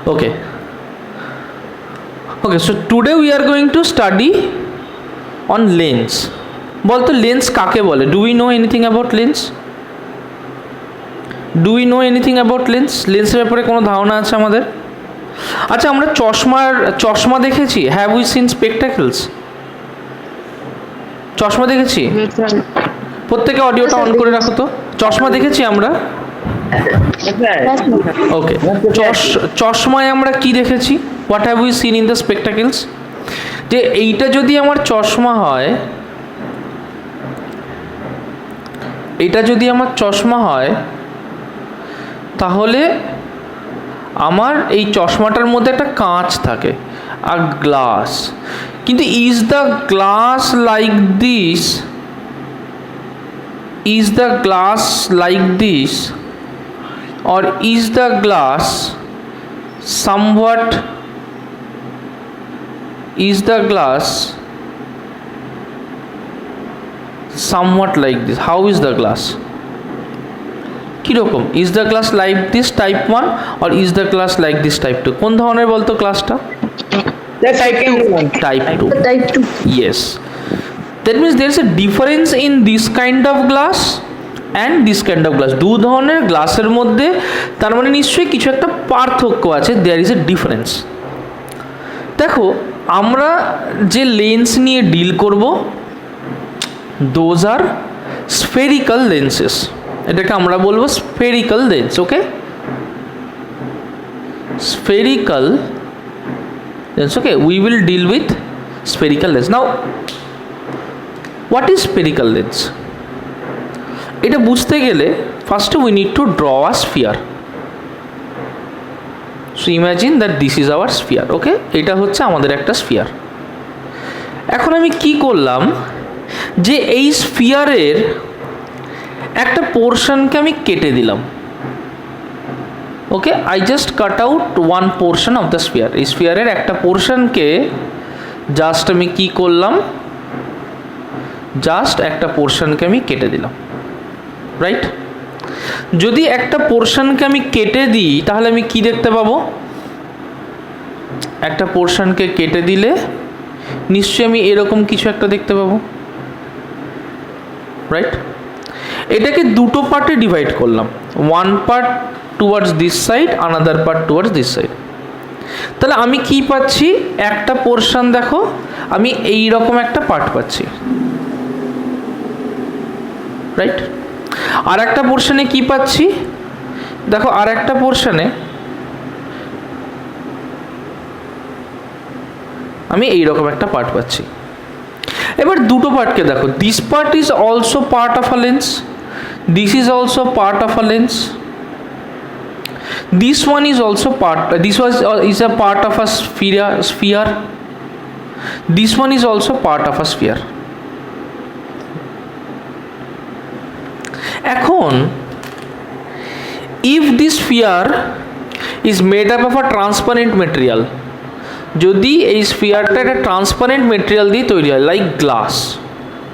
Okay. Okay, so today we are going to study on lens. বলতো lens কাকে বলে? Do we know anything about lens? Do we know anything about lens? লেন্সের ব্যাপারে কোনো ধারণা আছে আমাদের? আচ্ছা, আমরা চশমা দেখেছি? Have we seen spectacles? চশমা দেখেছি? প্রত্যেকে অডিওটা অন করে রাখো তো। চশমা দেখেছি আমরা? ওকে, চশমায় আমরা কি দেখেছি? What have we seen in the spectacles? যে এইটা যদি আমার চশমা হয়, এটা যদি আমার চশমা হয়, তাহলে আমার এই চশমাটার মধ্যে একটা কাঁচ থাকে আর গ্লাস। কিন্তু is the glass like this? Is the glass like this? or is the glass somewhat, is the glass somewhat like this? How is the glass? কিরকম? is the glass like this type 1 or is the glass like this type 2? কোন ধরনের বলতো গ্লাসটা? type 2. Type 2. Yes. That means there is a difference in this kind of glass and this kind of glass. দু ধরনের গ্লাসের মধ্যে তার মানে নিশ্চয়ই কিছু একটা পার্থক্য আছে। there is a difference. দেখো, আমরা যে লেন্স নিয়ে ডিল করব, those are spherical lenses. এটাকে আমরা বলবো spherical lens. Okay, spherical lens. Okay, we will deal with spherical lens. Now, what is spherical lens? এটা বুঝতে গেলে first we need to draw a sphere. So imagine that this is our sphere. Okay, এটা হচ্ছে আমাদের একটা sphere. এখন আমি কি করলাম, যে এই স্ফিয়ারের একটা পোর্শনকে আমি কেটে দিলাম। Okay, I just cut out one portion of the sphere. এই স্ফিয়ারের একটা পোর্শনকে জাস্ট আমি কি করলাম, জাস্ট একটা পোর্শনকে আমি কেটে দিলাম। রাইট? যদি একটা পোর্শনকে আমি কেটে দিই, তাহলে আমি কি দেখতে পাবো? একটা পোর্শনকে কেটে দিলে নিশ্চয়ই আমি এরকম কিছু একটা দেখতে পাবো। রাইট? এটাকে দুটো পার্টে ডিভাইড করলাম, one part towards this side, another part towards this side. তাহলে আমি কি পাচ্ছি? একটা পোর্শন, দেখো আমি এই রকম একটা পার্ট পাচ্ছি। রাইট? আর একটা পোর্শনে কি পাচ্ছি? দেখো, আর একটা পোর্শনে আমি এইরকম একটা পার্ট পাচ্ছি। এবার দুটো পার্টকে দেখো, this part is also part of a lens, this is also part of a lens, this one is also part, this was is a part of a sphere, this one is also part of a sphere. এখন if this sphere is made up of a transparent material, যদি এই স্ফিয়ারটা একটা transparent material দিয়ে তৈরি হয়, like glass,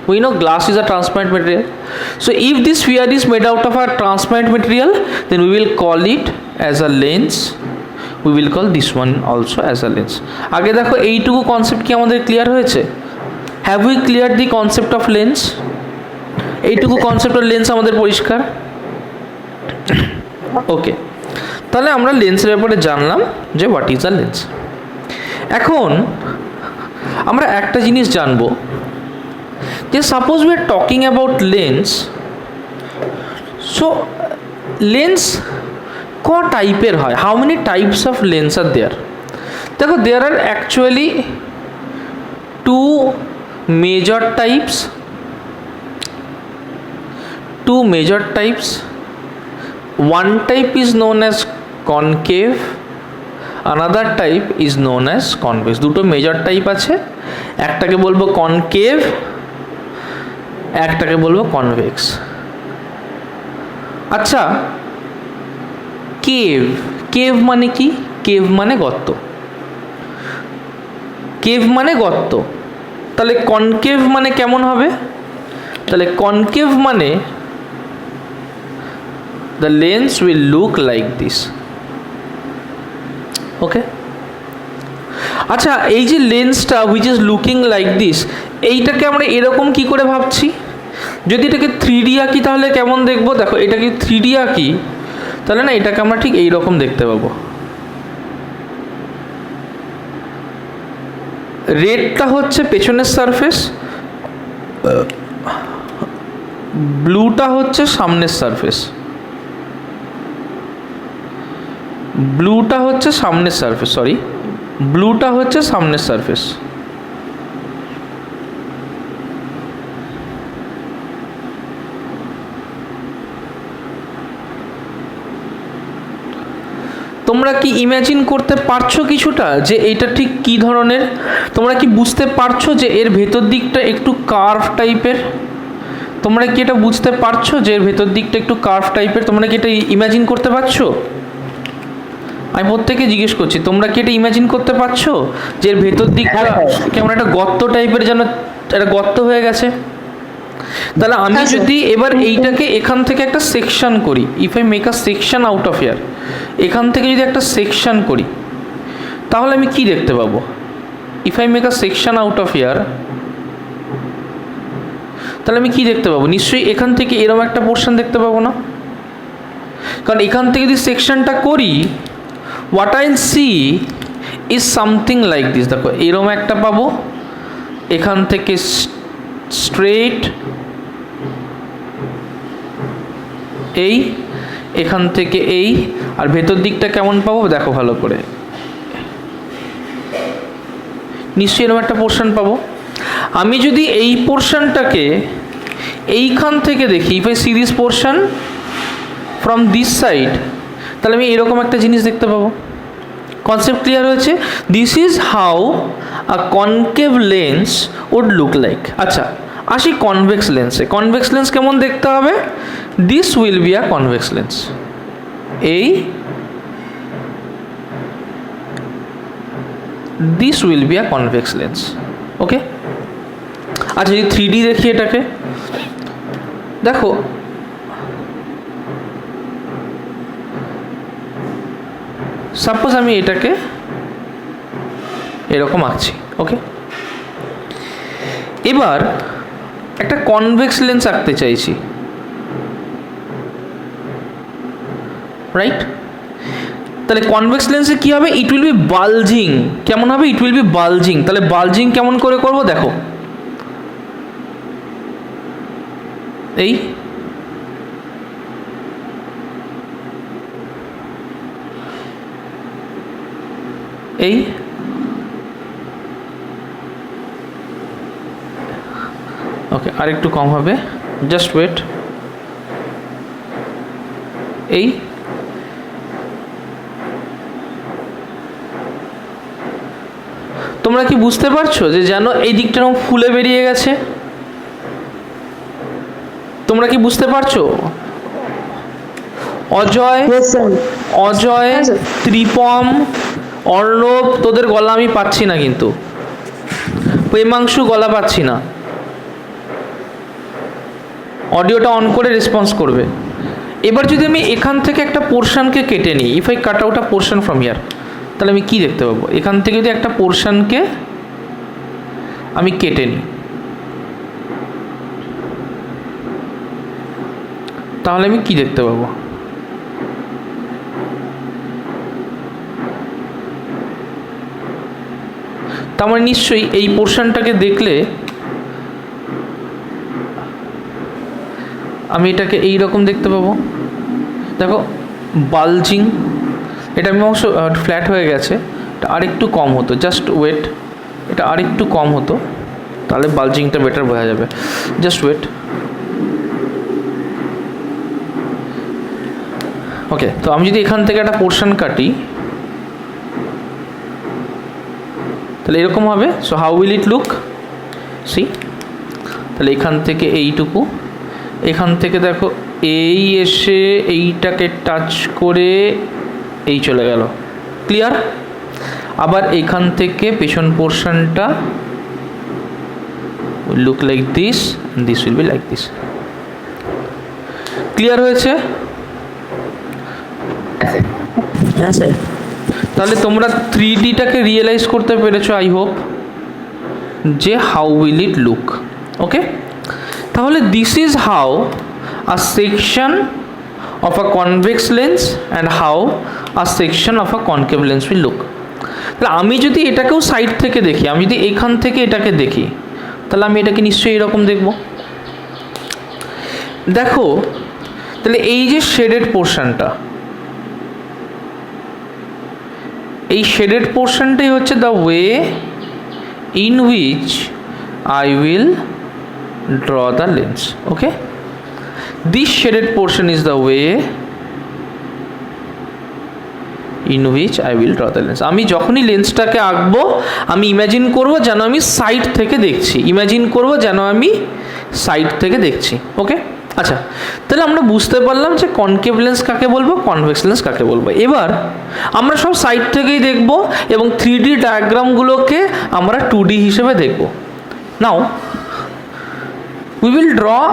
we know glass is a transparent material. So if this sphere is made out of a transparent material, then we will call it as a lens, we will call this one also as a lens. আগে দেখো, এইটুকু concept কি আমাদের clear হয়েছে? have we cleared the concept of lens? এইটুকু কনসেপ্টের lens আমাদের পরিষ্কার? ওকে, তাহলে আমরা লেন্সের ব্যাপারে জানলাম যে হোয়াট ইজ আ লেন্স। এখন আমরা একটা জিনিস জানবো, যে suppose we are talking about lens. So lens ক টাইপের হয়? How many types of lens are there? দেখো, there are actually two major types. Two major types. One type is known as concave, another type is known as convex. দুটো major type আছে, একটাকে বলবো concave, একটাকে বলবো convex. আচ্ছা, cave, cave মানে কি? কেভ মানে গর্ত, কেভ মানে গর্ত। তাহলে কনকেভ মানে কেমন হবে? তাহলে কনকেভ মানে the lens will look like this. ওকে, আচ্ছা এই যে লেন্সটা which is looking like this, এইটাকে আমরা এরকম কি করে ভাবছি? যদি এটাকে 3D আঁকি তাহলে কেমন দেখবো? দেখো এটাকে 3D আঁকি তাহলে না এটাকে আমরা ঠিক এইরকম দেখতে পাবো। রেডটা হচ্ছে পেছনের সারফেস, ব্লুটা হচ্ছে সামনের সারফেস, ব্লুটা হচ্ছে সামনের সারফেস, সরি ব্লুটা হচ্ছে সামনের সারফেস। তোমরা কি ইমাজিন করতে পারছো কিছুটা যে এইটা ঠিক কী ধরনের? তোমরা কি বুঝতে পারছো যে এর ভেতর দিকটা একটু কার্ভ টাইপের? তোমরা কি এটা বুঝতে পারছো যে এর ভেতর দিকটা একটু কার্ভ টাইপের? তোমরা কি এটা ইমাজিন করতে পারছো? আমি প্রত্যেকে জিজ্ঞেস করছি, তোমরা কি এটা ইমাজিন করতে পারছো যে এর ভেতর দিকটা কেমন একটা গর্ত টাইপের, যেন একটা গর্ত হয়ে গেছে? তাহলে আমি যদি এবার এইটাকে এখান থেকে একটা সেকশন করি, if I make a section out of here, এখান থেকে যদি একটা সেকশন করি তাহলে আমি কি দেখতে পাবো? If I make a section out of here তাহলে আমি কি দেখতে পাবো? নিশ্চয়ই এখান থেকে এরকম একটা পোর্শন দেখতে পাবো না? কারণ এখান থেকে যদি সেকশনটা করি, what I see is something like this. দেখো এরকম একটা পাবো, এখান থেকে স্ট্রেট এই, এখান থেকে এই, আর ভেতর দিকটা কেমন পাবো দেখো ভালো করে, নিশ্চয়ই এরকম একটা পোর্শন পাবো। আমি যদি এই পোর্শনটাকে এইখান থেকে দেখি, if I see this portion from this side, তাহলে আমি এরকম একটা জিনিস দেখতে পাবো। কনসেপ্ট ক্লিয়ার হয়েছে? This is how a concave lens would look like. আচ্ছা আসি কনভেক্স লেন্সে। কনভেক্স লেন্স কেমন দেখতে হবে? This will be a convex lens. এই this will be a convex lens. Okay, আচ্ছা যদি 3D দেখি এটাকে, দেখো সাপোজ আমি এটাকে এরকম আঁকছি, ওকে, এবার একটা কনভেক্স লেন্স আঁকতে চাইছি, রাইট? তাহলে কনভেক্স লেন্সে কি হবে? It will B bulging. কেমন হবে? It will B bulging. তাহলে বালজিং কেমন করে করব? দেখো এই এই ওকে, আর একটু কম হবে, জাস্ট ওয়েট। এই তোমরা কি বুঝতে পারছো যে যেন এই দিকটা এরকম ফুলে বেরিয়ে গেছে? তোমরা কি বুঝতে পারছো? অজয়, অজয়, ত্রিপম, অর্ণব, তোদের গলা আমি পাচ্ছি না, কিন্তু প্রেমাংশু গলা পাচ্ছি না। অডিওটা অন করে রেসপন্স করবে। এবার যদি আমি এখান থেকে একটা পোর্শনকে কেটে নিই, if I cut out a portion from here, তাহলে আমি কি দেখতে পাবো? এখান থেকে যদি একটা পোর্শনকে আমি কেটে নিই, তাহলে আমি কি দেখতে পাবো? তার মানে নিশ্চয়ই এই পোর্শনটাকে দেখলে আমি এটাকে এই রকম দেখতে পাবো। দেখো বালজিং, এটা আমি অবশ্য ফ্ল্যাট হয়ে গেছে, এটা আরেকটু কম হতো, জাস্ট ওয়েট, এটা আরেকটু কম হতো, তাহলে বালজিংটা বেটার বোঝা যাবে। Just wait. ওকে, তো আমি যদি এখান থেকে একটা পোর্শন কাটি তাহলে এরকম হবে। So how will it look? See, তাহলে এখান থেকে এইটুকু, এখান থেকে দেখো এই এসে এইটাকে টাচ করে এই চলে গেল। ক্লিয়ার? আবার এখান থেকে পেছন পোর্শনটা will look like this and this will be like this. Clear হয়েছে? হ্যাঁ স্যার। তাহলে তোমরা 3Dটাকে রিয়েলাইজ করতে পেরেছো আই হোপ, যে হাউ উইল ইট লুক। ওকে, তাহলে this is how a section of a convex lens and how a section of a concave lens will look. তাহলে আমি যদি এটাকেও সাইড থেকে দেখি, আমি যদি এখান থেকে এটাকে দেখি, তাহলে আমি এটাকে নিশ্চয়ই এরকম দেখব। দেখো তাহলে এই যে শেডেড পোর্শনটা, এই শেডেড পোর্শনটাই হচ্ছে the way in which I will draw the lens. Okay, this shaded portion is the way in which I will draw the lens. আমি যখনই লেন্সটাকে আঁকবো আমি ইমাজিন করব যেন আমি সাইড থেকে দেখছি, ইমাজিন করব যেন আমি সাইড থেকে দেখছি। ওকে, আচ্ছা, তাহলে আমরা বুঝতে পারলাম যে কনকেভ লেন্স কাকে বলবো, কনভেক্স লেন্স কাকে বলবো। এবার আমরা সব সাইড থেকেই দেখব এবং 3D ডায়াগ্রামগুলোকে আমরা 2D হিসেবে দেখব। নাও we will draw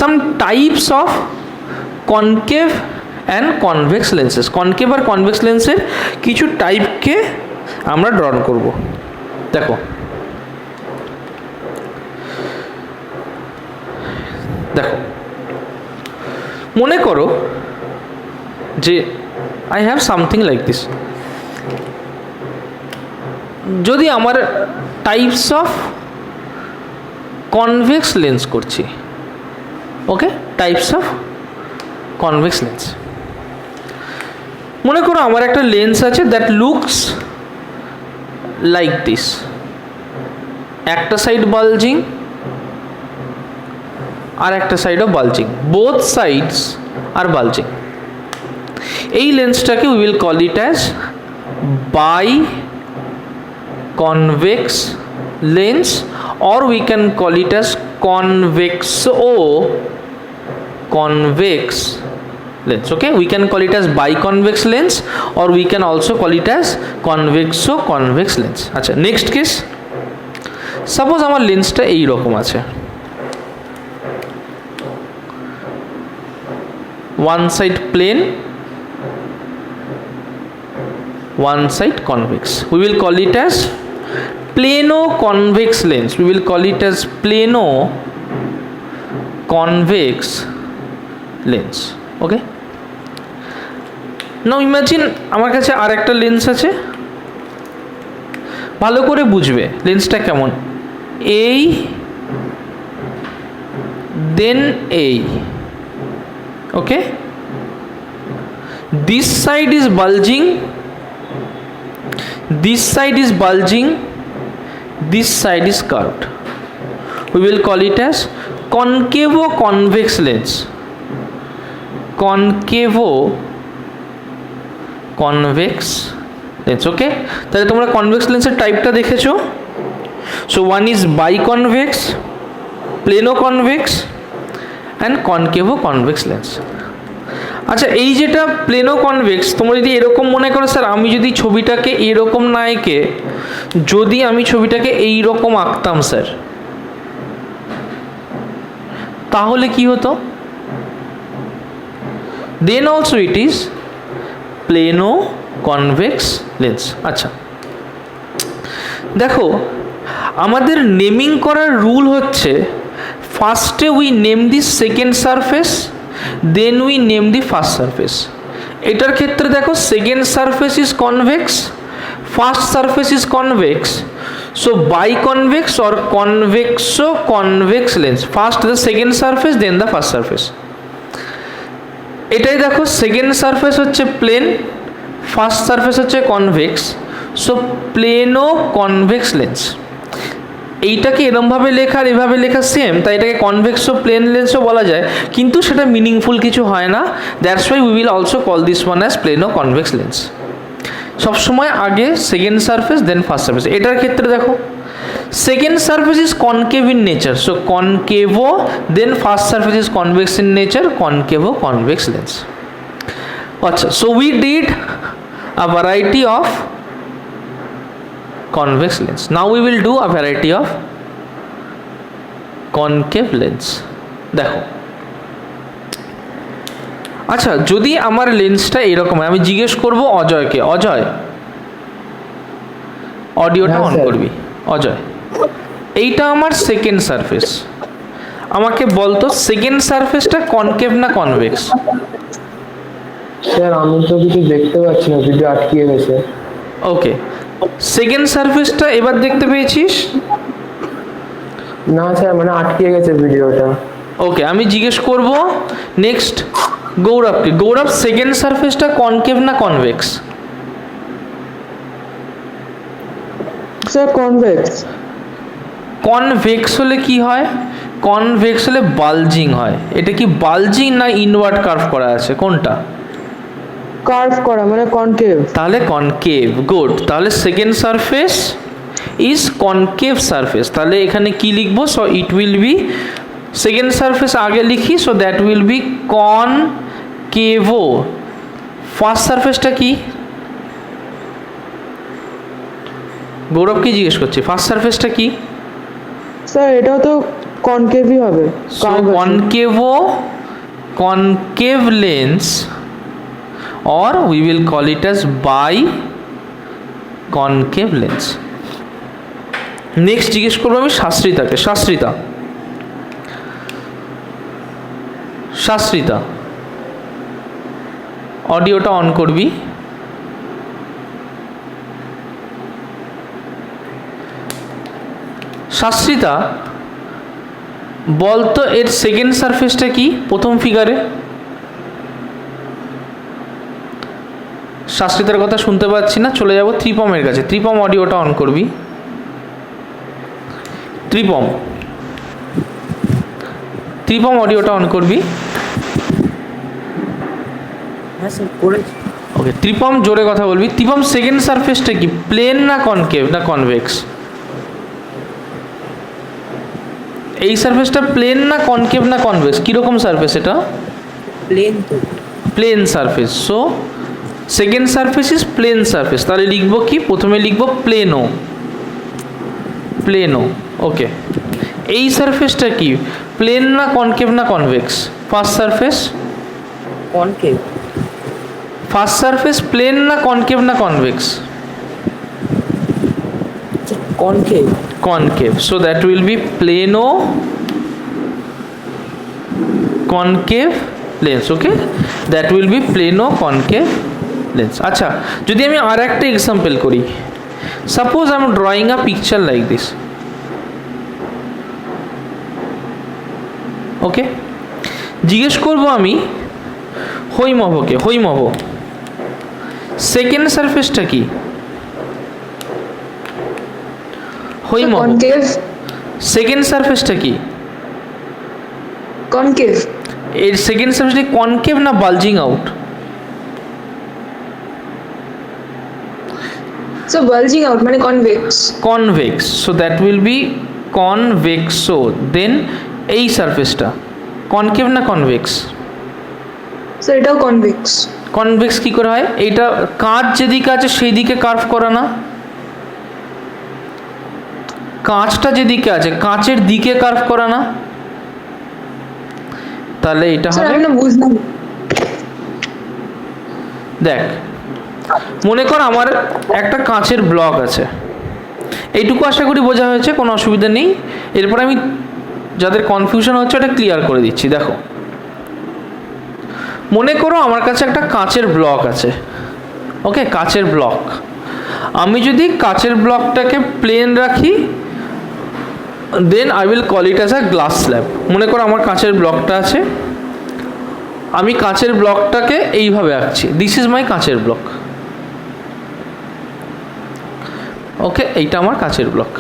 some types of concave and convex lenses. concave R convex লেন্সের কিছু টাইপকে আমরা ড্র করব। দেখো দেখো মনে করো যে I have something like this. যদি আমার টাইপস অফ কনভেক্স লেন্স করছি, okay, types of convex lens. মনে করো আমার একটা লেন্স আছে দ্যাট লুকস লাইক দিস, একটা সাইড বালজিং আর একটা সাইডও bulging, both sides are bulging. এই লেন্সটাকে we will call it as biconvex lens, or we can call it as convex lens. Okay, we can call it as biconvex lens or we can also call it as convex lens. আচ্ছা, next case, suppose আমার লেন্সটা এই রকম আছে, one side plane, one side convex. We will call it as plano convex lens. We will call it as plano convex lens. Okay, now imagine আমার কাছে আর একটা lens আছে, ভালো করে বুঝবে লেন্সটা কেমন, এই দেন এই। ওকে, this side is bulging, this side is bulging, this side is curved. We will call it as concavo convex lens. Concavo convex lens. Okay, তাহলে তোমরা কনভেক্স লেন্সের টাইপটা দেখেছো। So one is biconvex, plano convex and concavo convex lens. আচ্ছা, এই যেটা plano convex, তোমরা যদি এরকম মনে করো স্যার আমি যদি ছবিটাকে এরকম না এঁকে যদি আমি ছবিটাকে এই রকম আঁকতাম স্যার, তাহলে কি হতো? Then also it is plano convex lens. আচ্ছা দেখো, আমাদের নেমিং করার রুল হচ্ছে ফার্স্টে we name the second surface, then we name the first surface. এটার ক্ষেত্রে দেখো second surface is convex, first surface is convex, so biconvex or convexo convex lens, first the second surface then the first surface. এটাই দেখো second surface হচ্ছে plane, first surface হচ্ছে convex, so plano convex lens. এইটাকে এরমভাবে লেখা আর এভাবে লেখা same, তাই এটাকে কনভেক্সো প্লেন লেন্সও বলা যায়, কিন্তু সেটা মিনিংফুল কিছু হয় না। That's why we will also call this one as plano convex lens. সবসময় আগে second surface then first surface. এটার ক্ষেত্রে দেখো second surface is concave in nature, so concavo then first surface is convex in nature, concavo convex lens. আচ্ছা, so we did a variety of convex lens. Now we will do a variety of concave lens. দেখো আচ্ছা, যদি আমার লেন্সটা এরকম হয়, আমি জিজ্ঞেস করব অজয়কে, অজয় অডিওটা হ্যাঁ, অন স্যার। করবি। অজয়, এইটা আমার সেকেন্ড সারফেস, আমাকে বলতো সেকেন্ড সারফেসটা কনকেভ না কনভেক্স? স্যার আমি তো কিছু দেখতে পাচ্ছি না, ভিডিও আটকিয়ে গেছে। ওকে, সেকেন্ড সারফেসটা এবার দেখতে পেয়েছিস? না স্যার, মানে আটকিয়ে গেছে ভিডিওটা। ওকে, আমি জিজ্ঞেস করব নেক্সট গৌরবকে, গৌরব সেকেন্ড সারফেসটা কনকেভ না কনভেক্স? Sir convex. কনভেক্স হলে কি হয়? কনভেক্স হলে বালজিং হয়। এটা কি বালজিং না ইনওয়ার্ড কার্ভ করা আছে, কোনটা? কার্ভ করা মানে কনকেভ। তাহলে কনকেভ, গুড। তাহলে second surface is concave surface. তাহলে এখানে কি লিখবো? So it will be, second surface আগে লিখি, so that will be concavo. First সারফেসটা কি? গৌরব কি জিজ্ঞেস করছে, ফার্স্ট সারফেসটা কি? স্যার এটাও তো কনকেভই হবে। So concavo, concave lens, or we will call it as biconcave lens. Next জিজ্ঞেস করবো আমি শাস্ত্রিতাকে। শাস্ত্রিতা, শাস্ত্রিতা অডিওটা অন করবি। শাস্ত্রিতা বলতো এর সেকেন্ড সারফেসটা কি প্রথম ফিগারে? শাস্ত্রিতার কথা শুনতে পাচ্ছি না, চলে যাব ত্রিপমের কাছে। ত্রিপম অডিওটা অন করবি। ত্রিপম, ত্রিপম অডিওটা অন করবি। হ্যাঁ স্যার করেছি। ওকে, ত্রিপম জোরে কথা বলবি। ত্রিপম সেকেন্ড সারফেসটা কি প্লেন না কনকেভ না কনভেক্স? এই সারফেসটা প্লেন না কনকেভ না কনভেক্স, কিরকম সারফেস এটা? প্লেন তো। Plane surface. So second surface is plane surface. তাহলে লিখবো কি? প্রথমে লিখবো প্লেনো, প্লেনো। ওকে, এই সারফেসটা কি প্লেন না কনকেভ না convex? First surface, concave. First surface plane না কনকেভ না convex? Concave. Concave. So that will be plano concave lens. Okay, that will be plano concave lens. আচ্ছা, যদি আমি আর একটা এক্সাম্পল করি, suppose I am drawing a picture like this. Okay, জিজ্ঞেস করবো আমি হৈমভকে, হৈমভ সেকেন্ড সারফেসটা কি? হৈমভ সেকেন্ড সারফেসটা কি? কনকেভ। এর সেকেন্ড সারফেসটা কনকেভ না bulging out? So bulging out মানে convex. Convex. So that will be convexo. Then এই সারফেসটা কনকেভ না কনভেক্স? সো এটাও কনভেক্স। কনভেক্স কি করে হয়? এইটা কাঁচ যেদিকে আছে সেই দিকে কার্ভ করা না? কাঁচটা যেদিকে আছে কাঁচের দিকে কার্ভ করা না? তাহলে এটা স্যার হবে, আমি না বুঝলাম। দেখ মনে কর আমার একটা কাঁচের ব্লক আছে, এইটুকু আশা করি বোঝা হয়েছে, কোনো অসুবিধা নেই। এরপর আমি যাদের কনফিউশন হচ্ছে ওটা ক্লিয়ার করে দিচ্ছি। দেখো, মনে করো আমার কাছে একটা কাঁচের ব্লক আছে। ওকে, কাঁচের ব্লক, আমি যদি কাঁচের ব্লকটাকে প্লেন রাখি, then I will call it as a glass slab. মনে করো আমার কাঁচের ব্লকটা আছে, আমি কাঁচের ব্লকটাকে এইভাবে আঁকছি, দিস ইজ মাই কাঁচের ব্লক। ওকে, এইটা আমার কাঁচের ব্লক।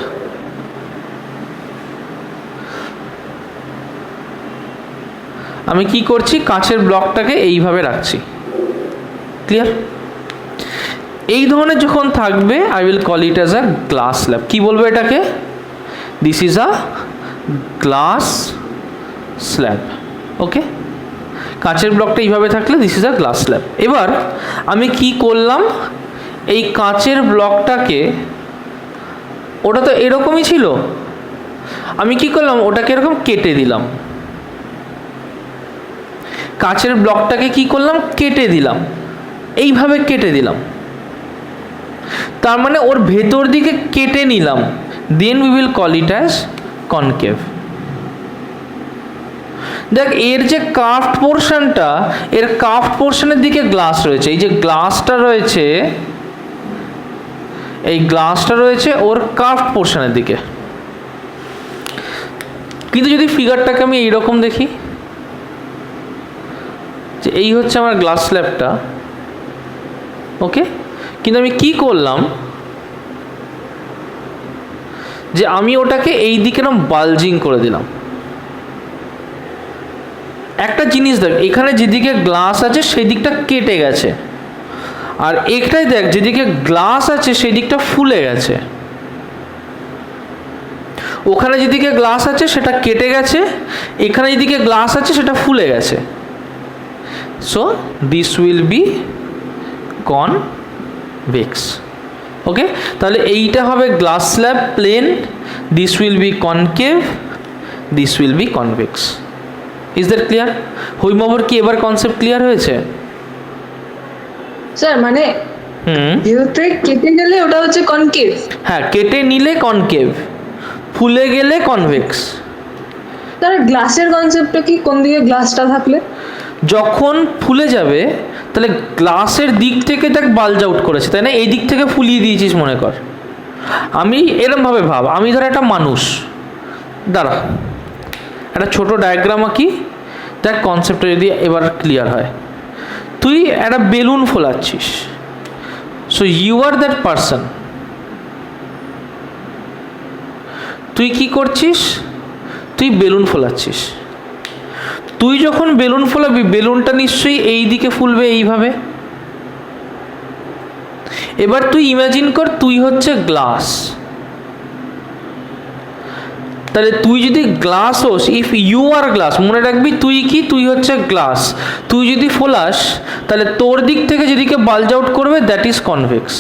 আমি কি করছি? কাঁচের ব্লকটাকে এইভাবে রাখছি। ক্লিয়ার? এই ধরনের যখন থাকবে I will call it as a glass slab. কি বলবো এটাকে? This is a glass slab. Okay, কাঁচের ব্লকটা এইভাবে থাকলে this is a glass slab. এবার আমি কি করলাম? এই কাঁচের ব্লকটাকে, ওটা তো এরকমই ছিল, আমি কি করলাম? ওটাকে এরকম কেটে দিলাম। কাচের ব্লকটাকে কি করলাম, কেটে দিলাম, এইভাবে কেটে দিলাম, তার মানে ওর ভেতর দিকে কেটে নিলাম, then we will call it as concave. দেখ এর যে কার্ভড পোর্শনটা, এর কার্ভড পোর্শনের দিকে গ্লাস রয়েছে, এই যে গ্লাসটা রয়েছে, এই গ্লাসটা রয়েছে ওর কার্ভড পোর্শনের দিকে। কিন্তু যদি ফিগারটাকে আমি এইরকম দেখি, যে এই হচ্ছে আমার গ্লাস স্ল্যাবটা, ওকে, কিন্তু আমি কি করলাম, যে আমি ওটাকে এই দিকে না বালজিং করে দিলাম। একটা জিনিস দেখ, এখানে যেদিকে গ্লাস আছে সেই দিকটা কেটে গেছে, আর একটাই দেখ যেদিকে গ্লাস আছে সেই দিকটা ফুলে গেছে। ওখানে যেদিকে গ্লাস আছে সেটা কেটে গেছে, এখানে যেদিকে গ্লাস আছে সেটা ফুলে গেছে। So this will be convex. Okay, তাহলে এইটা হবে glass slab plane, this will be concave, this will be convex. Is that clear? হৈমবর কি এবার কনসেপ্ট ক্লিয়ার হয়েছে? স্যার মানে যেহেতু কেটে গেলে ওটা হচ্ছে কনকেভ। হ্যাঁ, কেটে নিলে কনকেভ, ফুলে গেলে কনভেক্স। তার গ্লাসের কনসেপ্টটা কি, কোন দিকে গ্লাসটা থাকলে? যখন ফুলে যাবে তাহলে গ্লাসের দিক থেকে দেখ বাল্জ আউট করেছে, তাই না? এই দিক থেকে ফুলিয়ে দিয়েছিস মনে কর। আমি এরমভাবে ভাব, আমি ধর একটা মানুষ, দাঁড়া একটা ছোট ডায়াগ্রাম আঁকি, দেখ কনসেপ্টটা যদি এবার ক্লিয়ার হয়। তুই একটা বেলুন ফোলাচ্ছিস, so you are that person. তুই কি করছিস? তুই বেলুন ফোলাচ্ছিস। তুই যখন বেলুন ফোলাবি, বেলুনটা নিশ্চয়ই এই দিকে ফুলবে এইভাবে। এবার তুই ইমাজিন কর তুই হচ্ছে গ্লাস, তাহলে তুই যদি গ্লাস হোস, ইফ ইউ আর গ্লাস, মনে রাখবি তুই কি, তুই হচ্ছে গ্লাস। তুই যদি ফোলাস তাহলে তোর দিক থেকে যেদিকে বাল্জ আউট করবে দ্যাট ইজ কনভেক্স।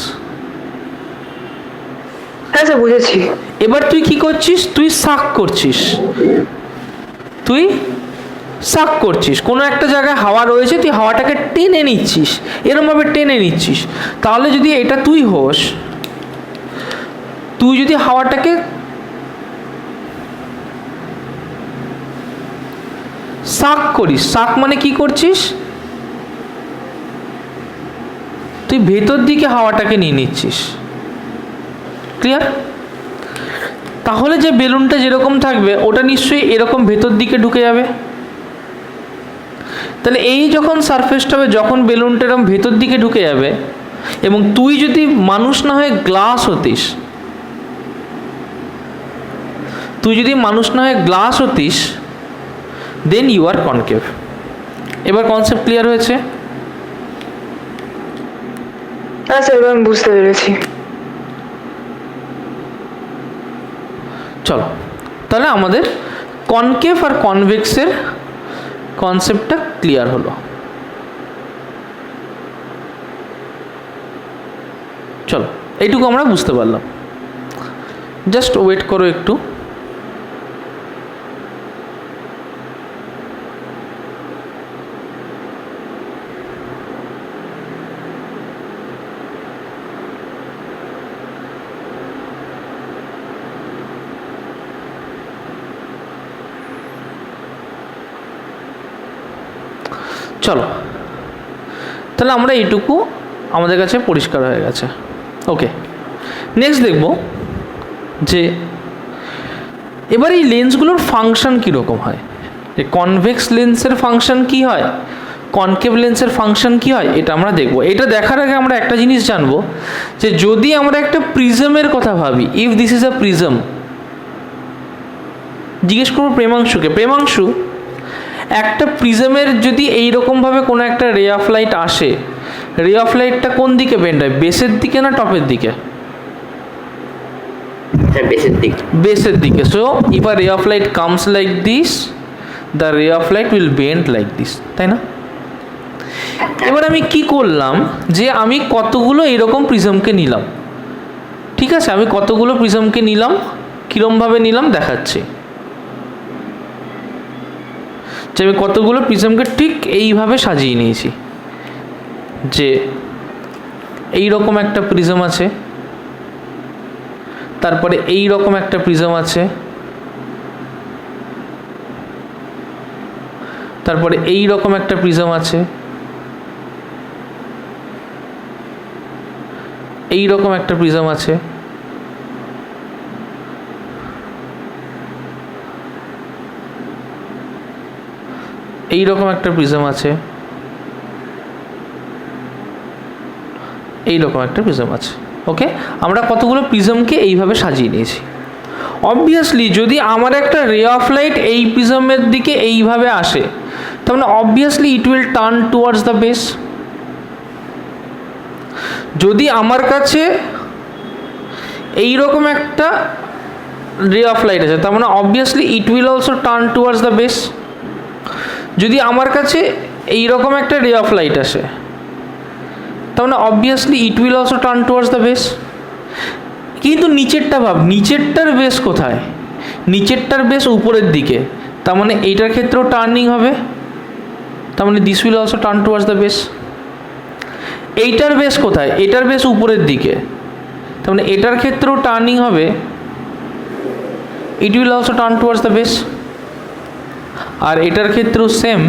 হ্যাঁ স্যার বুঝেছি। এবার তুই কি করছিস? তুই সাক করছিস, তুই সাক করছিস, কোনো একটা জায়গায় হাওয়া রয়েছে, তুই হাওয়াটাকে টেনে নিচ্ছিস, এরমভাবে টেনে নিচ্ছিস। তাহলে যদি এটা তুই হোস, তুই যদি হাওয়াটাকে সাক করিস, সাক মানে কি করছিস? তুই ভেতর দিকে হাওয়াটাকে নিয়ে নিচ্ছিস। ক্লিয়ার? তাহলে যে বেলুনটা যেরকম থাকবে ওটা নিশ্চয়ই এরকম ভেতর দিকে ঢুকে যাবে। তাহলে এই যখন সারফেসটা হবে, যখন বেলুনটা এরকম ভেতর দিকে ঢুকে যাবে, এবং তুই যদি মানুষ না হয়ে গ্লাস হতিস, তুই যদি মানুষ না হয়ে গ্লাস হতিস, দেন ইউ আর কনকেভ। এবার কনসেপ্ট ক্লিয়ার হয়েছে? হ্যাঁ স্যার আমি বুঝতে পেরেছি। চলো তাহলে আমাদের কনকেভ আর কনভেক্সের কনসেপ্টটা ক্লিয়ার হলো। চলো এইটুকু আমরা বুঝতে পারলাম। জাস্ট ওয়েট করো একটু। চলো তাহলে আমরা এইটুকু আমাদের কাছে পরিষ্কার হয়ে গেছে। ওকে, নেক্সট দেখব যে এবার এই লেন্সগুলোর ফাংশন কীরকম হয়। যে কনভেক্স লেন্সের ফাংশন কি হয়, কনকেভ লেন্সের ফাংশন কি হয়, এটা আমরা দেখব। এটা দেখার আগে আমরা একটা জিনিস জানবো, যে যদি আমরা একটা প্রিজমের কথা ভাবি, if this is a prism, জিজ্ঞেস করবো প্রেমাংশুকে, প্রেমাংশু একটা প্রিজমের যদি এইরকমভাবে কোনো একটা রে অফ লাইট আসে, রে অফ লাইটটা কোন দিকে বেন্ড হয়, বেসের দিকে না টপের দিকে? বেসের দিকে। বেসের দিকে। সো ইফ আ রে of light comes like this, the রে of light will bend like this, তাই না? এবার আমি কি করলাম, যে আমি কতগুলো এরকম প্রিজমকে নিলাম, ঠিক আছে, আমি কতগুলো প্রিজমকে নিলাম, কীরমভাবে নিলাম দেখাচ্ছি। যে আমি কতগুলো প্রিজমকে ঠিক এইভাবে সাজিয়ে নিয়েছি, যে এই রকম একটা প্রিজম আছে, তারপরে এই রকম একটা প্রিজম আছে, তারপরে এই রকম একটা প্রিজম আছে, এই রকম একটা প্রিজম আছে, এই রকম একটা প্রিজম আছে, এই রকম একটা প্রিজম আছে। ওকে, আমরা কতগুলো প্রিজমকে এইভাবে সাজিয়ে নিয়েছি। অবভিয়াসলি যদি আমার একটা রে অফ লাইট এই প্রিজমের দিকে এইভাবে আসে, তার মানে obviously it will turn towards the base. যদি আমার কাছে এই রকম একটা রে অফ লাইট আছে, তার মানে obviously it will also turn towards the base. যদি আমার কাছে এই রকম একটা রে অফ লাইট আসে, তার মানে obviously it will also turn towards the base. কিন্তু নিচেরটা ভাব, নিচেরটার বেস কোথায়? নিচেরটার বেস উপরের দিকে, তার মানে এইটার ক্ষেত্রেও টার্নিং হবে, তার মানে this will also turn towards the base. এইটার বেস কোথায়? এটার বেস উপরের দিকে, তার মানে এটার ক্ষেত্রেও টার্নিং হবে, it will also turn towards the base. আর এটার ক্ষেত্রেও সেম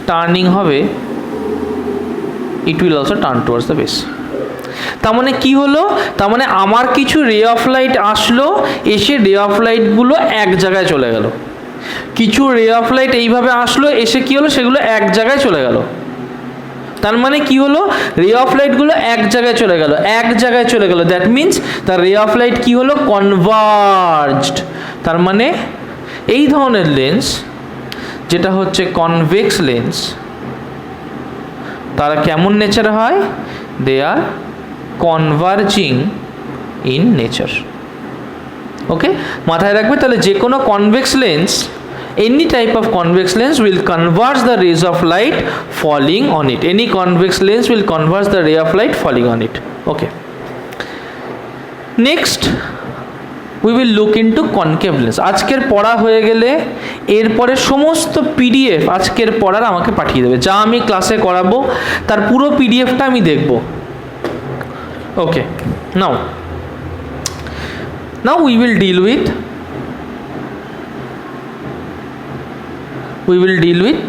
টার্নিং হবে, it will also turn towards the base. তার মানে কি হলো? তার মানে আমার কিছু রে অফ লাইট আসলো, এসে রে অফ লাইটগুলো এক জায়গায় চলে গেল। কিছু রে অফ লাইট এইভাবে আসলো, এসে কি হলো? সেগুলো এক জায়গায় চলে গেল। তার মানে কি হলো? রে অফ লাইটগুলো এক জায়গায় চলে গেল, এক জায়গায় চলে গেল। দ্যাট মিনস তার রে অফ লাইট কি হলো? কনভার্জড। তার মানে এই ধরনের লেন্স, যেটা হচ্ছে কনভেক্স লেন্স, তারা কেমন নেচার হয়? দে আর কনভার্জিং ইন নেচার। ওকে, মাথায় রাখবে তাহলে যে কোনো convex lens, any type of convex lens will converge the rays of light falling on it. Any convex lens will converge the ray of light falling on it. Okay, next we will look into concave lens. আজকের পড়া হয়ে গেলে এরপরে সমস্ত PDF আজকের পড়ার আমাকে পাঠিয়ে দেবে, যা আমি ক্লাসে করাবো তার পুরো পিডিএফটা আমি দেখব। ওকে, now we will deal with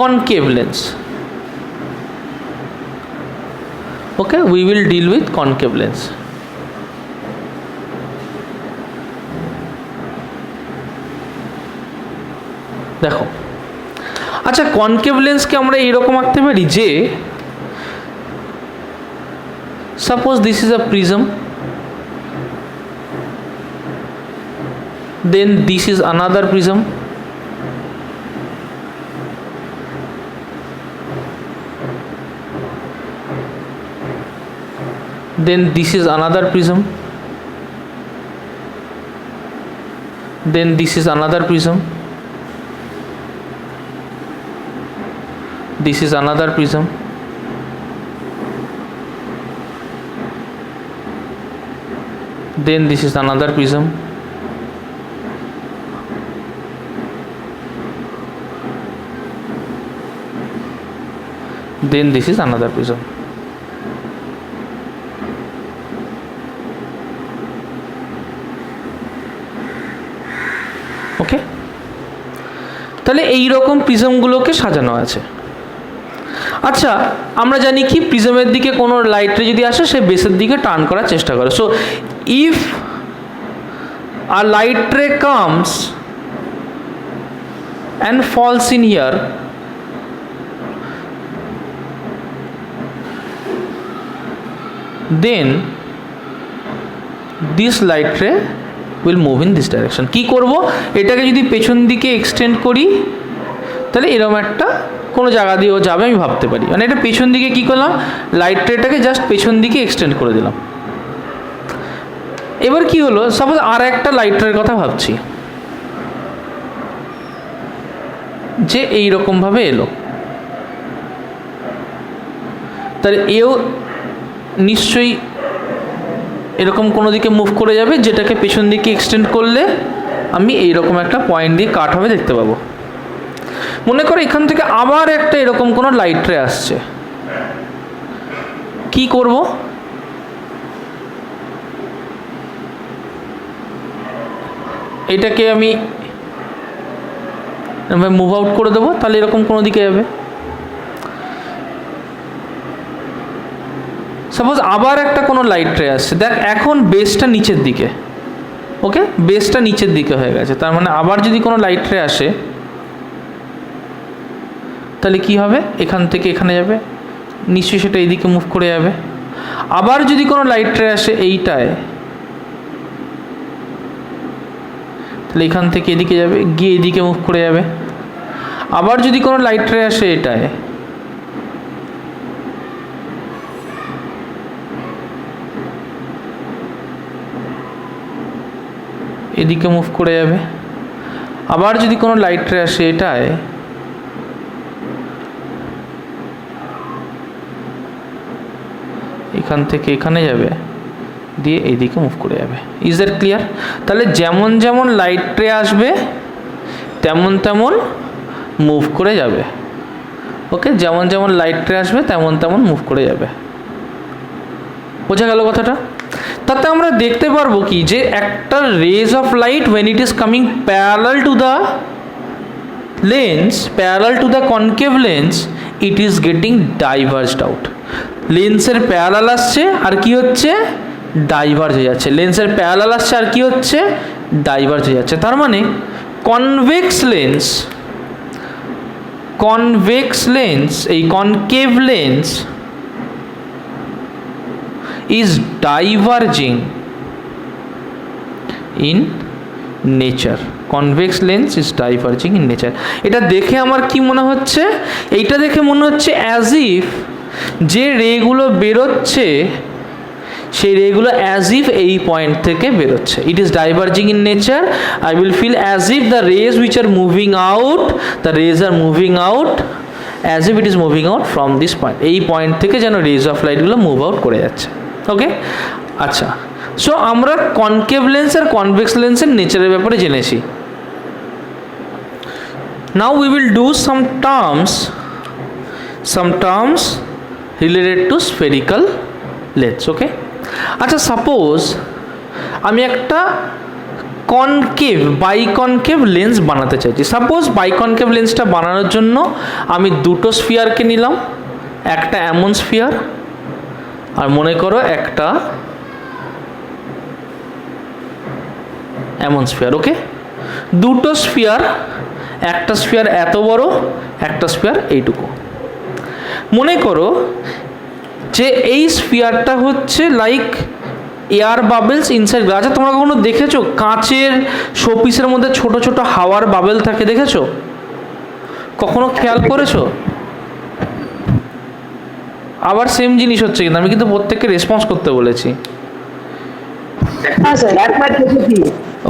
concave lens. Okay, we will deal with concave lens. দেখো, আচ্ছা কনকেভ লেন্সকে আমরা এইরকম আঁকতে পারি যে, suppose this is a prism, then this is another prism, then this is another prism, then this is another prism, this is another prism, then this is another prism, then this is another prism. ওকে, তাহলে এই রকম প্রিজমগুলোকে সাজানো আছে। আচ্ছা, আমরা জানি কি প্রিজমের দিকে কোনো লাইট রে যদি আসে, সে বেসের দিকে টার্ন করার চেষ্টা করে। So if a light ray comes and falls in here, then this light ray will move in this direction. কি করব? এটাকে যদি পেছন দিকে এক্সটেন্ড করি, তাহলে এরকম একটা কোনো জায়গা দিয়েও যাবে আমি ভাবতে পারি। মানে এটা পেছন দিকে কি করলাম? লাইট রেটাকে জাস্ট পেছন দিকে এক্সটেন্ড করে দিলাম। এবার কি হলো? সাপোজ আর একটা লাইট রের কথা ভাবছি, যে এইরকমভাবে এলো, তাহলে এও নিশ্চয়ই এরকম কোনো দিকে মুভ করে যাবে, যেটাকে পেছন দিকে এক্সটেন্ড করলে আমি এইরকম একটা পয়েন্ট দিয়ে কাট হবে দেখতে পাবো। মনে করো এখান থেকে আবার একটা এরকম কোনো লাইট রে আসছে, কি করব? এটাকে আমি মুভ আউট করে দেবো, তাহলে এরকম কোনো দিকে যাবে। সাপোজ আবার একটা কোনো লাইট রে আসছে, দেখ এখন বেসটা নিচের দিকে, ওকে, বেসটা নিচের দিকে হয়ে গেছে, তার মানে আবার যদি কোনো লাইট রে আসে তাহলে কি হবে? এখান থেকে এখানে যাবে, নিশ্চয়ই সেটা এইদিকে মুভ করে যাবে। আবার যদি কোনো লাইট রে আসে এইটায়, তাহলে এখান থেকে এদিকে যাবে, গিয়ে এদিকে মুভ করে যাবে। আবার যদি কোনো লাইট রে আসে এটায়, এদিকে মুভ করে যাবে। আবার যদি কোনো লাইট রে আসে এটায়, এখান থেকে এখানে যাবে, দিয়ে এইদিকে মুভ করে যাবে। Is that clear? তাহলে যেমন যেমন লাইট রে আসবে তেমন তেমন মুভ করে যাবে, ওকে, যেমন যেমন লাইট রে আসবে তেমন তেমন মুভ করে যাবে। বোঝা গেল কথাটা? তাতে আমরা দেখতে পারবো কি, যে একটা rays of light when it is coming parallel to the lens, parallel to the concave lens, it is getting diverged out. লেন্সের প্যারালাল আসছে আর কি হচ্ছে? ডাইভার্জ হয়ে যাচ্ছে। লেন্সের প্যারালাল আসছে আর কি হচ্ছে? ডাইভার্জ হয়ে যাচ্ছে। তার মানে কনভেক্স লেন্স, এই concave lens is diverging in nature. Convex lens is diverging in nature. এটা দেখে আমার কি মনে হচ্ছে? এইটা দেখে মনে হচ্ছে as if যে রেগুলো বেরোচ্ছে সেই রেগুলো as if এই পয়েন্ট থেকে বেরোচ্ছে। It is diverging in nature. I will feel as if the rays which are moving out, the rays are moving out as if it is moving out from this point. এই point থেকে যেন raise of লাইটগুলো move out করে যাচ্ছে। ওকে, আচ্ছা, so আমরা concave lens আর convex লেন্সের নেচারের ব্যাপারে জেনেছি। Now we will do some terms related to spherical lens. ওকে, আচ্ছা, সাপোজ আমি একটা বাইকনকেভ লেন্স বানাতে চাইছি। সাপোজ বাইকনকেভ লেন্সটা বানানোর জন্য আমি দুটো স্ফিয়ারকে নিলাম, একটা এমন স্ফিয়ার আর মনে করো একটা এমন স্ফিয়ার। ওকে, দুটো স্ফিয়ার, একটা স্ফিয়ার এত বড়, একটা স্ফিয়ার এইটুকু। মনে করো যে এই স্ফিয়ারটা হচ্ছে like air bubbles inside glass. আচ্ছা, তোমরা কখনো দেখেছো কাঁচের শোপিসের মধ্যে ছোট ছোট হাওয়ার বাবেল থাকে? দেখেছো? কখনো খেয়াল করেছো? আবার সেম জিনিস হচ্ছে, কিন্তু আমি কিন্তু প্রত্যেককে রেসপন্স করতে বলেছি।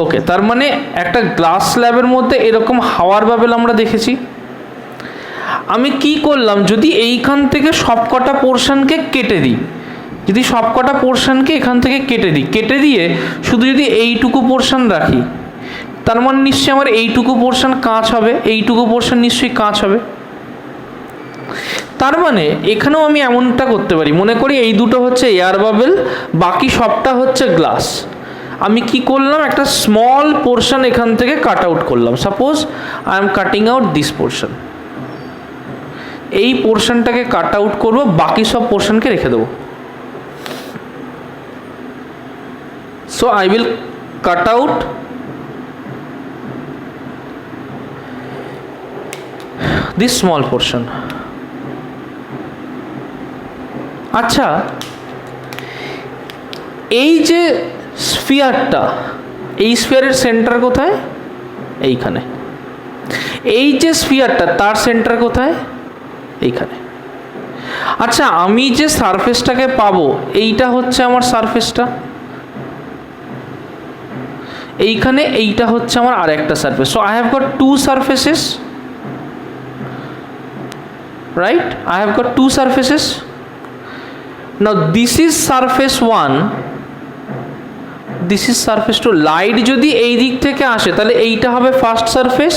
ওকে, তার মানে একটা গ্লাস স্ল্যাবের মধ্যে এরকম হাওয়ার বাবেল আমরা দেখেছি। আমি কি করলাম, যদি এইখান থেকে সবকটা পোর্শনকে কেটে দিই, যদি সবকটা পোর্শনকে এখান থেকে কেটে দিয়ে শুধু যদি এইটুকু পোর্শন রাখি, তার মানে নিশ্চয়ই আমার এইটুকু পোর্শন কাঁচ হবে, এইটুকু পোর্শন নিশ্চয়ই কাঁচ হবে। তার মানে এখানেও আমি এমনটা করতে পারি, মনে করি এই দুটো হচ্ছে এয়ার বাবেল, বাকি সবটা হচ্ছে গ্লাস। আমি কি করলাম, একটা স্মল পোর্শন এখান থেকে কাট আউট করলাম। Suppose I M cutting out this portion, এই পোর্শনটাকে কাট আউট করবো, বাকি সব পোর্শনকে রেখে দেবো। So I will cut out this small portion. আচ্ছা, এই যে স্ফিয়ারটা, এই স্ফিয়ারের সেন্টার কোথায়? এইখানে। এই যে স্ফিয়ারটা, তার সেন্টার কোথায়? এইখানে। আচ্ছা, আমি যে সারফেসটাকে পাবো, এইটা হচ্ছে আমার সারফেসটা, এইখানে এইটা হচ্ছে আমার আরেকটা surface. So I have got to surfaces, right? I have got to surfaces. Now this is surface 1, this is surface two. Light যদি এই দিক থেকে আসে তাহলে এইটা হবে ফার্স্ট সারফেস,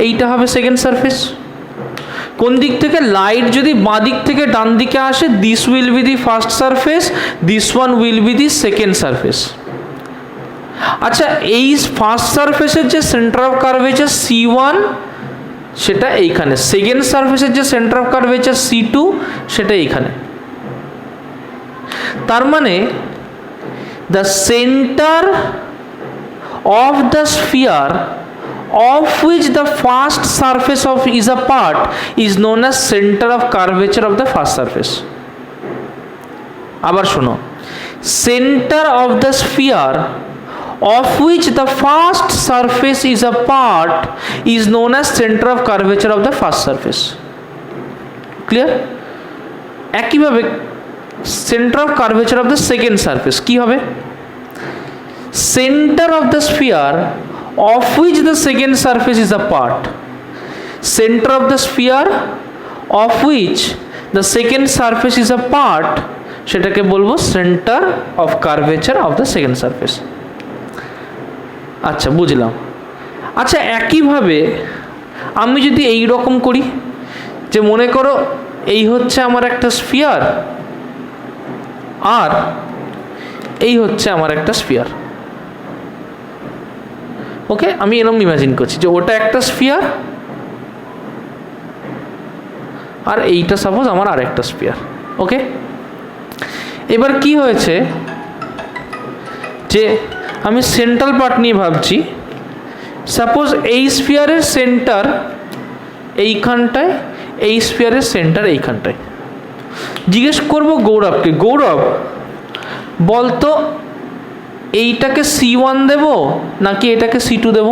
এইটা হবে সেকেন্ড সারফেস। কোন দিক থেকে? লাইট যদি বাঁ দিক থেকে ডান দিকে আসে, this will B the first surface, this one will be the second surface. আচ্ছা, এই ফার্স্ট সারফেসের যে সেন্টার অফ কার্ভেচার C1 সেটা এইখানে, সেকেন্ড সারফেসের যে সেন্টার অফ কার্ভেচার C2 সেটা এইখানে। তার মানে the center of the sphere of which the first surface of is a part is known as center of curvature of the first surface. আবার শোনো, center of the sphere of which the first surface is a part is known as center of curvature of the first surface. Clear? একইভাবে center of curvature of the second surface কি হবে? Center of the sphere of which the second surface is a part, center of the sphere of which the second surface is a part, সেটাকে বলবো center of curvature of the second surface. আচ্ছা, বুঝলাম। আচ্ছা, একইভাবে আমি যদি এই রকম করি যে মনে করো এই হচ্ছে আমার একটা স্ফিয়ার আর এই হচ্ছে আমার একটা স্ফিয়ার। ওকে, আমি এরকম ইমাজিন করছি যে ওটা একটা স্ফিয়ার আর এইটা সাপোজ আমার আরেকটা স্ফিয়ার। ওকে, এবার কি হয়েছে যে আমি সেন্ট্রাল পার্ট নিয়ে ভাবছি। সাপোজ এই স্ফিয়ারের সেন্টার এইখানটায়, এই স্ফিয়ারের সেন্টার এইখানটায়। জিজ্ঞেস করবো গৌরবকে, গৌরব বলতো এইটাকে C1 দেব নাকি এটাকে C2 দেব?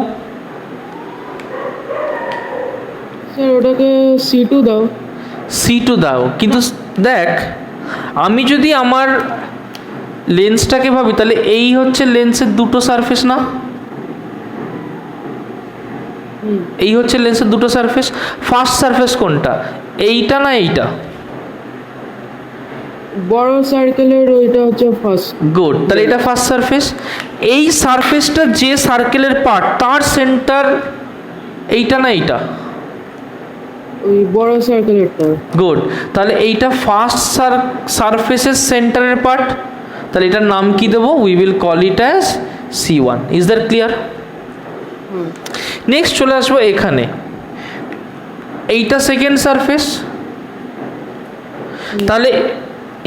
স্যার ওটাকে C2 দাও। C2 দাও, কিন্তু দেখ আমি যদি আমার লেন্সটাকে ভাবি তাহলে এই হচ্ছে লেন্সের দুটো সারফেস না? এই হচ্ছে লেন্সের দুটো সারফেস। ফার্স্ট সারফেস কোনটা, এইটা না এইটা? বড় সার্কেলের ওইটা হচ্ছে ফার্স্ট। গুড, তাহলে এটা ফার্স্ট সারফেস। এই সারফেসটা যে সার্কেলের পার্ট তার সেন্টার এইটা না এইটা? ওই বড় সার্কেলেরটা। গুড, তাহলে এইটা ফার্স্ট সারফেসের সেন্টারের পার্ট, তাহলে এটার নাম কি দেবো? We will call it as C1। Is that clear? Next চলে আসবো এখানে, এইটা সেকেন্ড সারফেস, তাহলে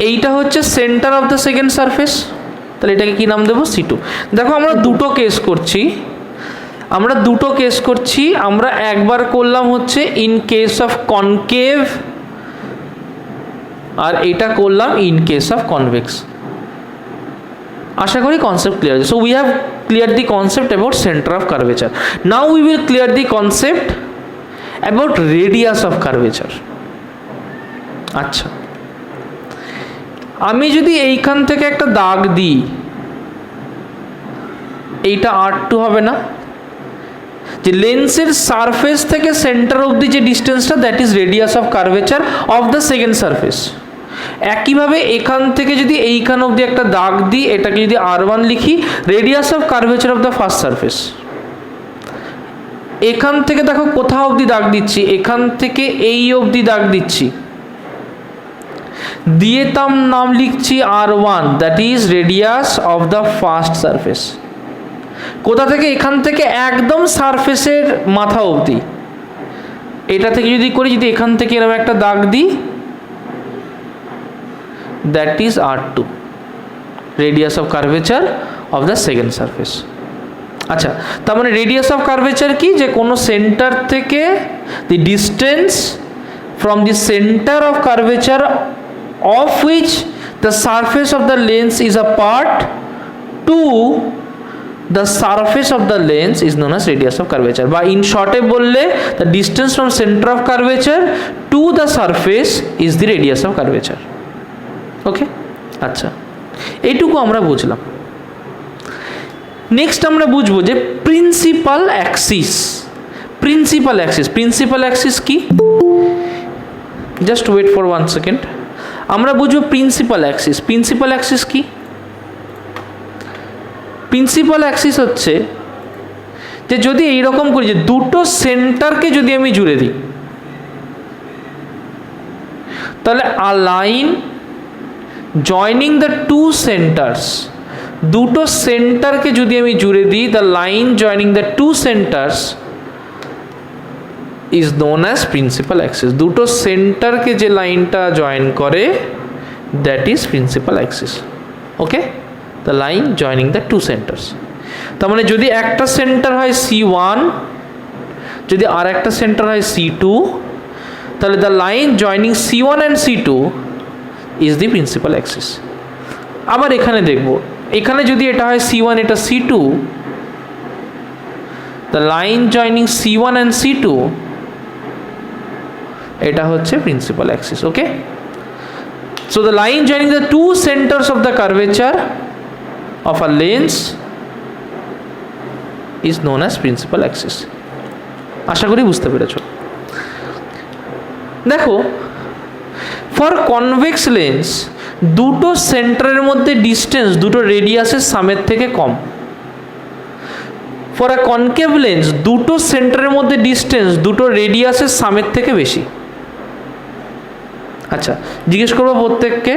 এইটা হচ্ছে centre of the second surface, তাহলে এটাকে কি নাম দেবো? C2। দেখো আমরা দুটো কেস করছি, আমরা একবার করলাম হচ্ছে ইন কেস অফ কনকেভ আর এটা করলাম ইন কেস অফ কনভেক্স। আশা করি কনসেপ্ট ক্লিয়ার আছে। So we have clear the concept about centre of curvature. Now we will clear the concept about radius of curvature. আচ্ছা, আমি যদি এইখান থেকে একটা দাগ দিই, এইটা R2 হবে না? যে লেন্সের সারফেস থেকে সেন্টার অবধি যে ডিস্টেন্সটা, that is radius of curvature of the second surface. একইভাবে এখান থেকে যদি এইখান অবধি একটা দাগ দিই, এটাকে যদি R1 লিখি, radius of curvature of the first surface. এখান থেকে দেখো কোথাও অবধি দাগ দিচ্ছি, এখান থেকে এই অবধি দাগ দিচ্ছি, দিয়ে তার নাম লিখছি R1, that is radius of the first surface. কোথা থেকে? এখান থেকে একদম সারফেসের মাথা অবধি। এটা থেকে যদি করি, যদি এখান থেকে এরকম একটা দাগ দিই, that is R2, radius of curvature of the second surface. আচ্ছা, তার মানে রেডিয়াস অফ কার্ভেচার কি? যে কোনো সেন্টার থেকে the distance from the centre of curvature of which the surface of the lens is a part to the surface of the lens is known as radius of curvature. By in short এ বললে, the distance from center of curvature to the surface is the radius of curvature. Okay? আচ্ছা, এইটুকু আমরা বুঝলাম। Next আমরা বুঝবো যে principal axis. Principal axis কি? Just wait for 1 second. আমরা বুঝবো প্রিন্সিপাল অ্যাক্সিস কি? প্রিন্সিপাল অ্যাক্সিস হচ্ছে যে যদি এইরকম করি যে দুটো সেন্টারকে যদি আমি জুড়ে দিই, তাহলে a line joining the two centres, দুটো সেন্টারকে যদি আমি জুড়ে দিই, the line joining the two centres is known as principal axis. দুটো সেন্টারকে যে লাইনটা জয়েন করে that is principal axis. Okay, the line joining the two centres. তার মানে যদি একটা সেন্টার হয় C1, যদি আর একটা সেন্টার হয় C2, তাহলে the line joining C1 and C2 is the principal Axis. আবার এখানে দেখব, এখানে যদি এটা হয় C1, এটা C2, the line joining C1 and C2 এটা হচ্ছে principal axis. Okay, so the line joining the two centres of the curvature of a lens is known as principal axis। আশা করি বুঝতে পেরেছ। দেখো, ফর কনভেক্স লেন্স দুটো সেন্টারের মধ্যে ডিস্টেন্স দুটো রেডিয়াসের সামের থেকে কম। ফর আ কনকেভ লেন্স দুটো সেন্টারের মধ্যে ডিস্টেন্স দুটো রেডিয়াসের সামের থেকে বেশি। আচ্ছা, জিজ্ঞেস করবো প্রত্যেককে,